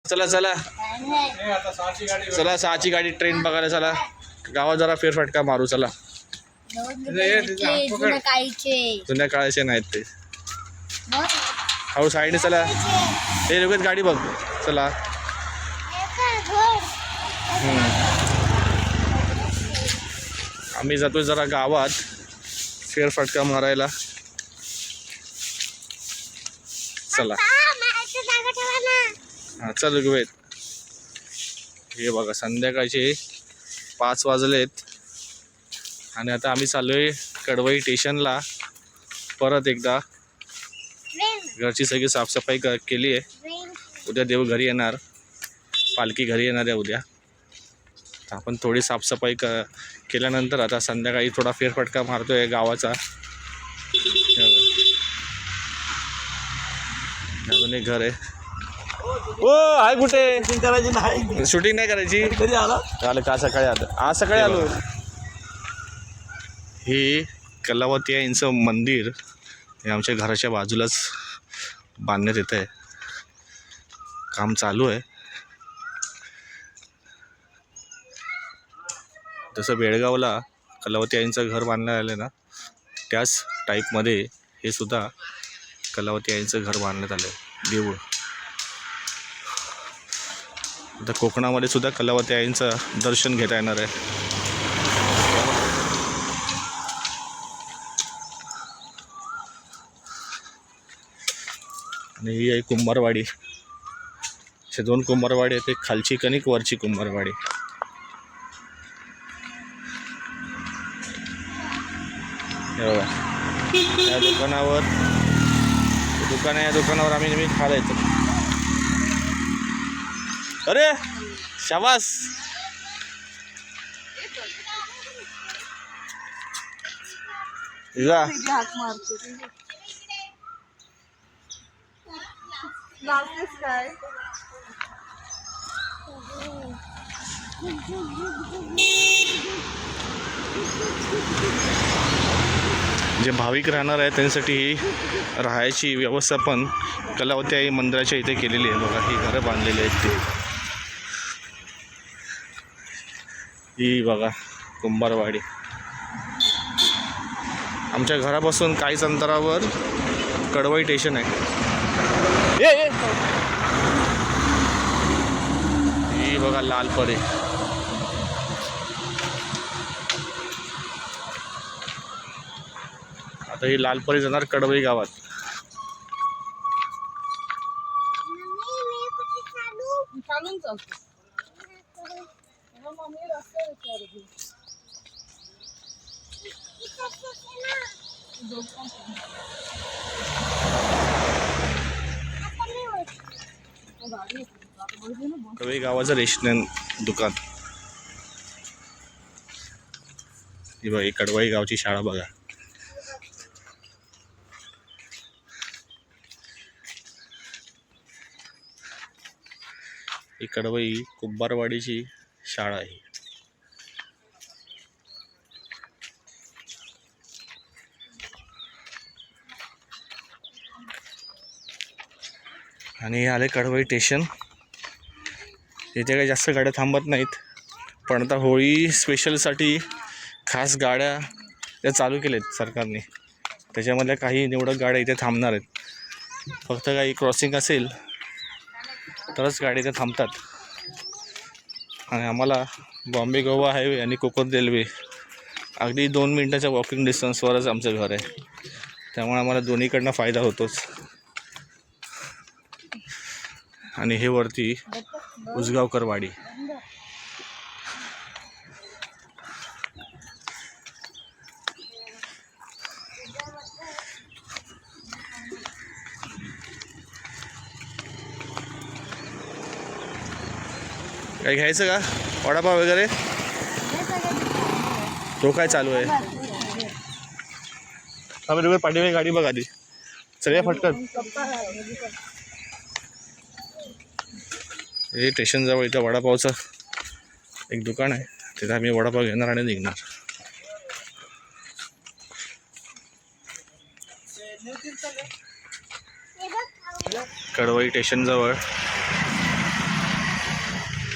चला चला चला, 6ची गाडी ट्रेन बघायला चला. गावात जरा फेरफटका मारू चला. जुन्या काळाचे नाहीत ते. हो साईडने चला. हे लगेच गाडी बघ. चला. आम्ही जातोय जरा गावात फेरफटका मारायला. चला. हा चल ऋग्वेद. हे बघा संध्याकाळचे 5 वाजलेत आणि आता आम्ही चाललोय कडवई स्टेशनला. परत एकदा घरची सगळी साफसफाई केली आहे. उद्या देव घरी येणार, पालखी घरी येणार आहे उद्या. आपण थोडी साफसफाई केल्यानंतर आता संध्याकाळी थोडा फेरफटका मारतोय गावाचा. अजून एक घर आहे. ओ आहे कुठे? करायची नाही, शूटिंग नाही करायची. कधी आलं का? सकाळी आलं. आज सकाळी आलो. हे कलावती यांचं मंदिर हे आमच्या घराच्या बाजूलाच बांधण्यात येत आहे. काम चालू आहे. जसं बेळगावला कलावती यांचं घर बांधण्यात आलं ना, त्याच टाईपमध्ये हे सुद्धा कलावती यांचं घर बांधण्यात आलं आहे. देऊळ. आता कोकणामध्ये सुद्धा कलावती आईंचं दर्शन घेता येणार आहे. आणि ही आहे कुंभारवाडी. असे 2 कुंभारवाडी आहेत. एक खालची कणिक, वरची कुंभारवाडी. हे बघा या दुकानावर दुकान आहे. या दुकानावर आम्ही नेहमी खायला येतो. अरे शाबास. जे भाविक राहणार आहे त्यांच्यासाठी ही राहायची व्यवस्था पण कलावती आई मंदिराच्या इथे केलेली आहे. बघा ही घरं बांधलेली आहेत ती. ही बघा कुंभारवाडी. आमच्या घरापासून काहीच अंतरावर कडवई स्टेशन आहे. ही बघा लाल परी. आता ही लाल परी जाणार कडवई गावात. कडवई गावाचं रेशन दुकान. ही बघा कडवई गावची शाळा बघा. ही कडवई कुंभारवाडीची शाळा आहे. आणि हे आले कडवई स्टेशन. इथे काही जास्त गाड्या थांबत नाहीत, पण आता होळी स्पेशलसाठी खास गाड्या त्या चालू केल्यात सरकारने. त्याच्यामधल्या काही निवडक गाड्या इथे थांबणार आहेत. फक्त काही क्रॉसिंग असेल तरच गाडी इथे थांबतात. आणि आम्हाला बॉम्बे गोवा हायवे आणि कोकण रेल्वे अगदी 2 मिनटाच्या वॉकिंग डिस्टन्सवरच आमचं घर आहे. त्यामुळे आम्हाला दोन्हीकडनं फायदा होतोच. आणि हे वरती उसगावकर वाडी. काही घ्यायचं का? वडापाव वगैरे तो काय चालू आहे? आम्ही पाठीमागे गाडी बघ आधी. सगळ्या फटकन. हे स्टेशनजवळ इथं वडापावचं एक दुकान आहे. तिथं आम्ही वडापाव घेणार आणि निघणार. कडवई स्टेशनजवळ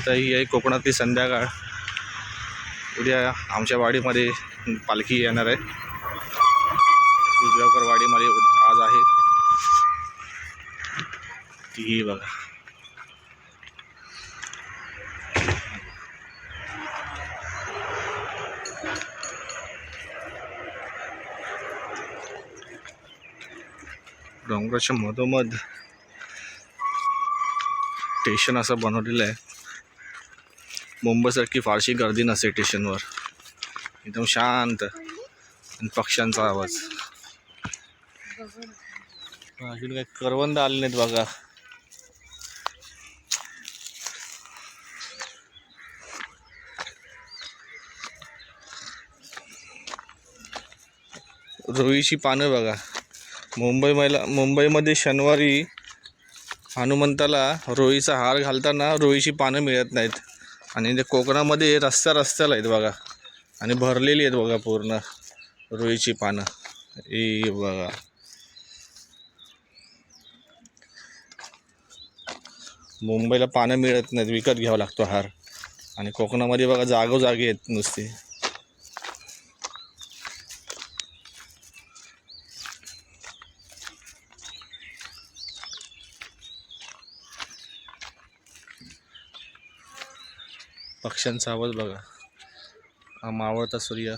तर ही आहे कोकणातली संध्याकाळ. उद्या आमच्या वाडीमध्ये पालखी येणार आहे. उजगावकर वाडीमध्ये आज आहे ती बघा. डोंगराच्या मधोमध स्टेशन असं बनवलेलं आहे. मुंबईसारखी फारशी गर्दी नसते स्टेशनवर, एकदम शांत आणि पक्ष्यांचा आवाज. अजून काही करवंद आले नाहीत बघा. रोईची पानं बघा. मुंबईमध्ये शनिवारी हनुमंताला रोईचा हार घालताना रोईची पानं मिळत नाहीत, आणि ते कोकणामध्ये रस्त्याला आहेत बघा, आणि भरलेली आहेत बघा पूर्ण रोईची पानं. ही बघा, मुंबईला पानं मिळत नाहीत, विकत घ्यावा लागतो हार, आणि कोकणामध्ये बघा जागोजागी आहेत नुसते. पक्ष्यांचा आवाज बघा. हा मावळता सूर्य.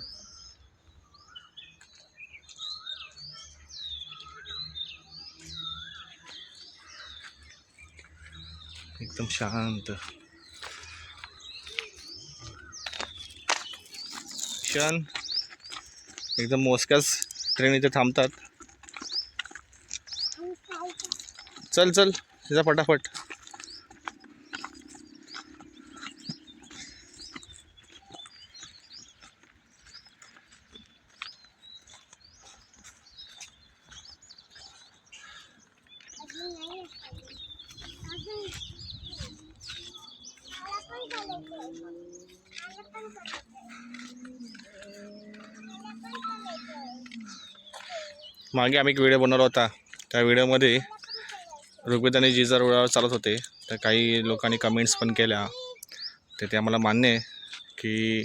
एकदम शांत. क्षण एकदम मोजक्याच ट्रेन इथे थांबतात. चल चल तिचा फटाफट. मागे आम्ही एक व्हिडिओ बनवला होता. त्या व्हिडिओमध्ये ऋग्वेद आणि जिजा रोडावर चालत होते, तर काही लोकांनी कमेंट्स पण केल्या. तर ते आम्हाला मान्य आहे की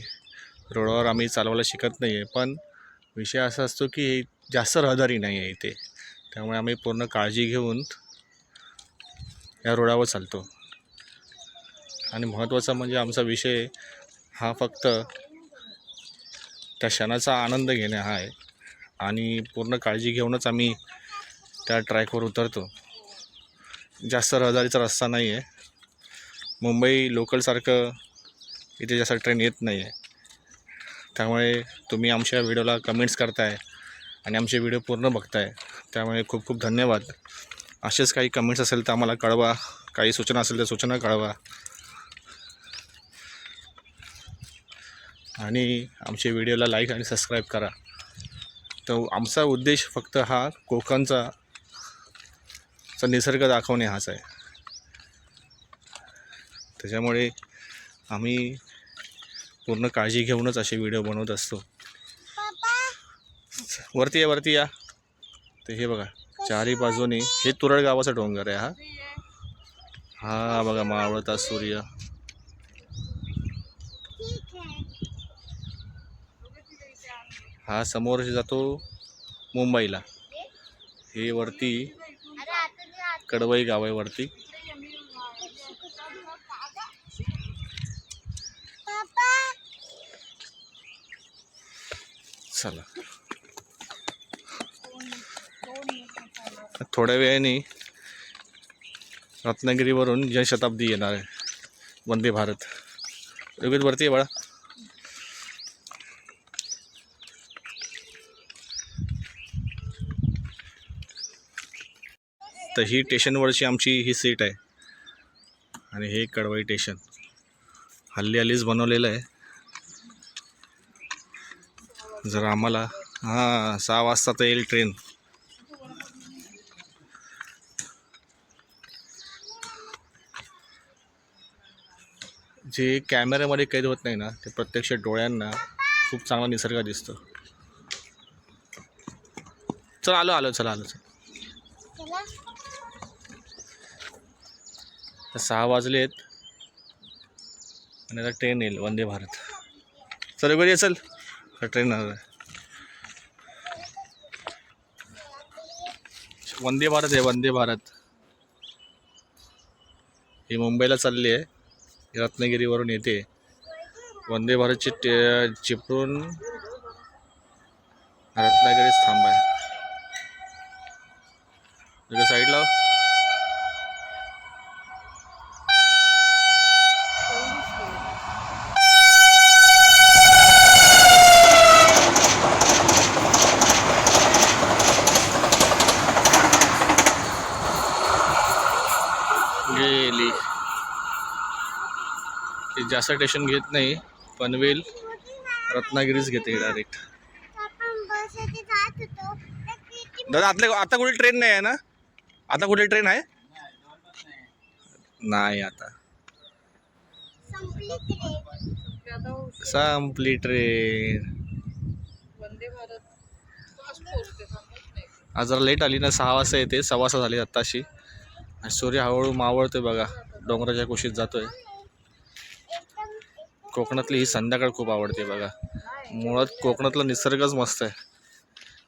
रोडावर आम्ही चालवायला शिकत नाही आहे, पण विषय असा असतो की जास्त रहदारी नाही आहे इथे, त्यामुळे आम्ही पूर्ण काळजी घेऊन या रोडावर चालतो. आणि महत्त्वाचा म्हणजे आमचा विषय हा फक्त त्या क्षणाचा आनंद घेणे हा आहे, आणि पूर्ण काळजी घेऊनच आम्ही त्या ट्रॅकवर उतरतो. जास्त रहदारीचा रस्ता नाही आहे. मुंबई लोकलसारखं इथे जास्त ट्रेन येत नाही आहे, त्यामुळे तुम्ही आमच्या व्हिडिओला कमेंट्स करताय आणि आमचे व्हिडिओ पूर्ण बघताय, त्यामुळे खूप खूप धन्यवाद. असेच काही कमेंट्स असेल तर आम्हाला कळवा, काही सूचना असेल तर सूचना कळवा, आणि आमच्या व्हिडिओला लाईक आणि सबस्क्राईब करा. तर आमचा उद्देश फक्त हा कोकणचा निसर्ग दाखवणे हाच आहे. त्याच्यामुळे आम्ही पूर्ण काळजी घेऊनच असे व्हिडिओ बनवत असतो. वरती या. तर हे बघा चारी बाजूने हे तुरळ गावाचा डोंगर आहे. हा बघा मावळता सूर्य. हा समोर जातो मुंबईला. हे वरती कडवई गाव आहे वरती. चला थोड्या वेळाने रत्नागिरीवरून जनशताब्दी येणार आहे, वंदे भारत. योगेश वरती आहे बाळा. तर ही स्टेशनवरची आमची ही सीट आहे, आणि हे कडवई स्टेशन हल्लीच बनवलेलं आहे. जर आम्हाला 6 वाजता तर येईल ट्रेन. जे कॅमेऱ्यामध्ये कैद होत नाही ना, ते प्रत्यक्ष डोळ्यांना खूप चांगला निसर्ग दिसतो. चल आलो. चला 6 वाजलेत. आणि आता ट्रेन येईल वंदे भारत. चल बरी चल ट्रेन वंदे भारत आहे वंदे भारत. ही मुंबईला चालली आहे रत्नागिरीवरून येते. वंदे भारतची चिपळूण रत्नागिरीच थांब आहे. तुझ्या साईडला गेली. जास्त स्टेशन घेत नाही पनवेल रत्नागिरीच घेते डायरेक्ट. दादा आता कुठे ट्रेन नाही आहे ना? आता कुठे ट्रेन आहे? नाही आता संपली ट्रेन. आज जरा लेट आली ना 6 वाजता येते 6:15 झाली आत्ताशी. सूर्य हळूहळू मावळतोय बघा डोंगराच्या कुशीत जातोय. कोकणातली ही संध्याकाळ खूप आवडते बघा. मुळात कोकणातला निसर्गच मस्त आहे.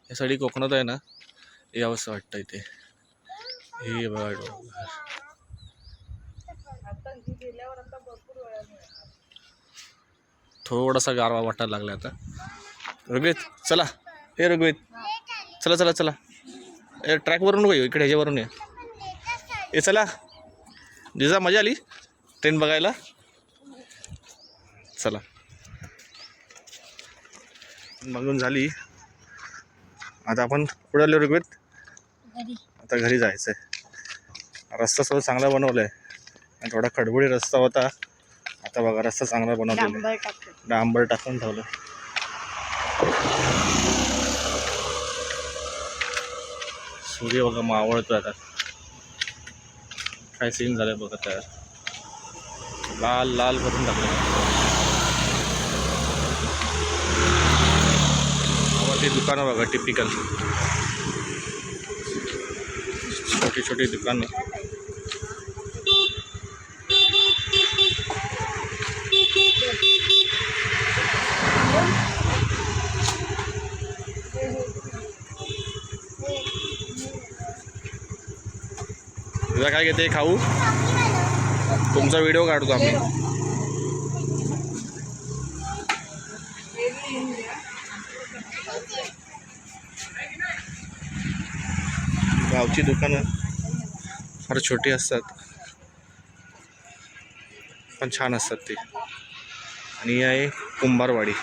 यासाठी कोकणात आहे ना यावंसं वाटतं इथे. हे बघा डोंगर. थोडासा गारवा वाटायला लागला आता. ऋग्वेद चला. हे ऋग्वेद चला चला चला. ट्रॅकवरून येऊ इकडे ह्याच्यावरून ये चला. जिजा मजा आली ट्रेन बघायला. चला बघून झाली. आता आपण पुढे आलो ऋग्वेद. आता घरी जायचं आहे. रस्ता सगळं चांगला बनवला आहे आणि थोडा खडबडी रस्ता होता. आता बघा रस्ता चांगला बनवलेला आहे. डांबर टाकून ठेवलं. सूर्य बघा मावळतोय आता. काय सीन झालंय बघा तयार. लाल लाल करून टाकलं. ती दुकानं बघा टिपिकल छोटी छोटी दुकानं. तुझा काय घेते खाऊ? तुमचा व्हिडिओ काढतो आम्ही. गावची दुकानं फार छोटी असतात पण छान असतात ती. आणि ही आहे कुंभारवाडी.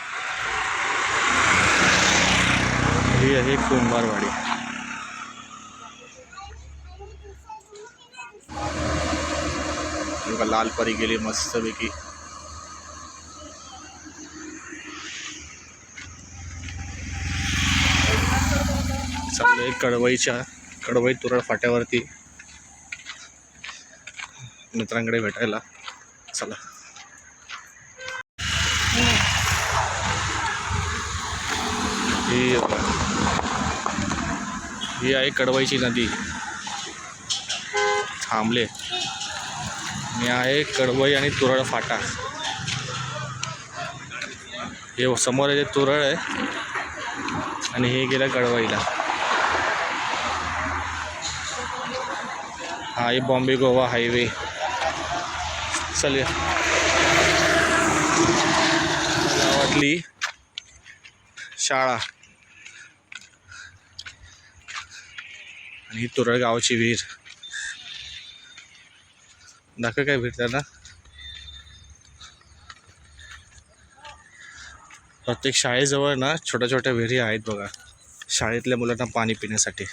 ही आहे कुंभारवाडी. लाल परी गेली मस्तपैकी. चाललोय कडवई तुरळ फाट्यावरती मित्रांकडे भेटायला. चला ही आहे कडवईची नदी. थांबले आणि आहे कडवई आणि तुरळ फाटा. हे समोर आहे तुरळ आहे आणि हे गेलं कडवईला. हा आहे बॉम्बे गोवा हायवे. चल गावातली शाळा आणि ही तुरळ गावाची विहीर. दाखव काय भेटतं ना. प्रत्येक शाळेजवळ ना छोट्या छोट्या विहिरी आहेत बघा शाळेतल्या मुलांना पाणी पिण्यासाठी.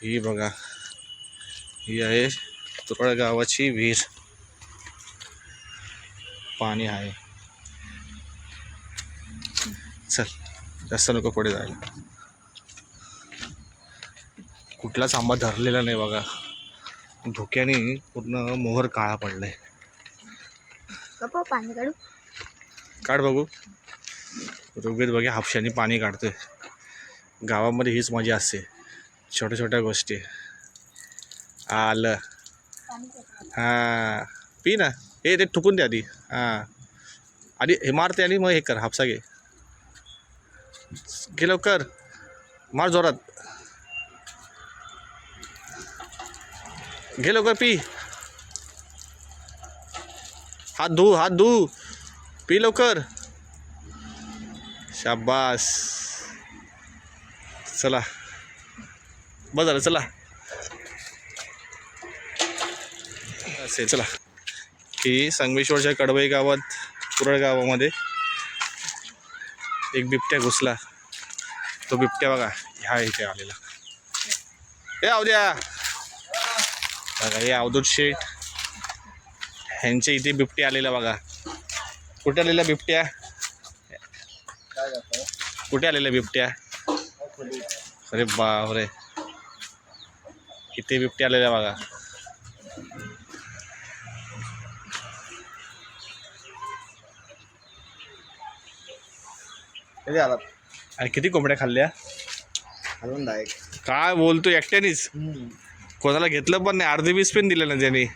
ही बघा ही आहे तुरळ गावाची विहीर. पाणी आहे. चल जास्त नको पुढे जायला. कुठलाच आंबा धरलेला नाही बघा. धुक्याने पूर्ण मोहर काळा पडलाय. पाणी काढू काढ बघू. ऋग्वेद बघा हापशाने पाणी काढतोय. गावामध्ये हीच मजा असते छोट्या छोट्या गोष्टी. आलं हा पी ना. हे ते ठुकून दे आधी. हां आधी हे मारते आणि मग हे कर, हापसा घे. घे लवकर, मार जोरात. घे लवकर, पी. हात धू, हात धू, पी लवकर. शाबास. चला बस झालं, चला. असे चला की संगमेश्वरच्या कडवई गावात, कुरळ गावामध्ये एक बिबट्या घुसला. तो बिबट्या बघा ह्या इथे आलेला. हे अवद्या बघा, हे अवधूत शेठ ह्यांच्या इथे बिबट्या आलेला बघा. कुठे आलेला बिबट्या? कुठे आलेला बिबट्या? अरे बापरे, इथे बिबट्या आलेला बघा. आणि किती कोंबड्या खाल्ल्या? काय बोलतो, एकट्यानेच? कोणाला घेतलं पण नाही, अर्धे 20 पण दिले ना त्यांनी.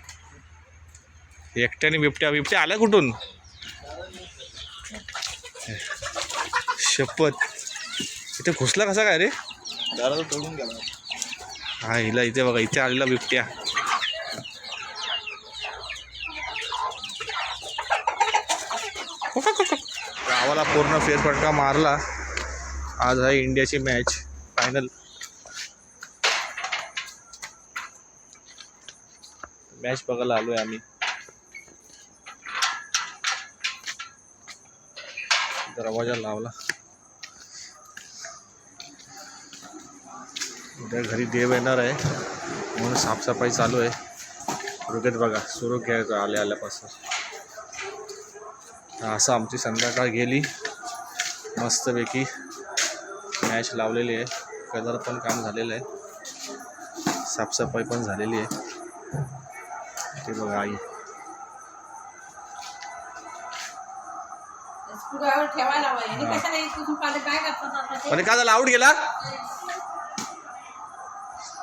एकट्याने बिबट्या आला कुठून? शपथ, इथे घुसला कसा काय रे? दाराला तोडून गेला. हा हिला इथे बघा, इथे आलेला बिबट्या. गावाला पूर्ण फेरफटका मारला. आज आहे इंडियाची मॅच फायनल. मॅच बघायला आलोय आम्ही. दरवाजा लावला. उद्या घरी देव येणार आहे म्हणून साफसफाई चालू आहे. रुगत बघा सुरू घ्यायचं आल्यापासून. असं आमची संध्याकाळ गेली मस्तपैकी. मॅच लावलेली आहे, कलर पण काम झालेलं आहे, साफसफाई पण झालेली आहे. ते बघा आई आणि काय झालं, आऊट गेला.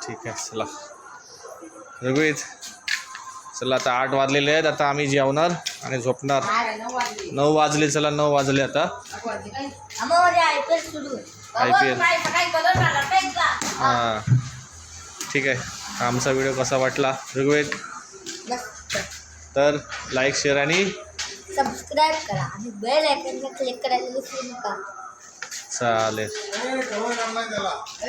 ठीक आहे चला रघुवीत, चला आता 8 वाजलेले आहेत. आता आम्ही जेवणार आणि झोपणार. 9 वाजले, चला 9 वाजले आता. IPL हां ठीक आहे. आमचा व्हिडिओ कसा वाटला रघुवीत? तर लाईक, शेअर आणि सबस्क्राईब करा आणि बेल आयकॉनला क्लिक करायला विसरू नका. चालेल.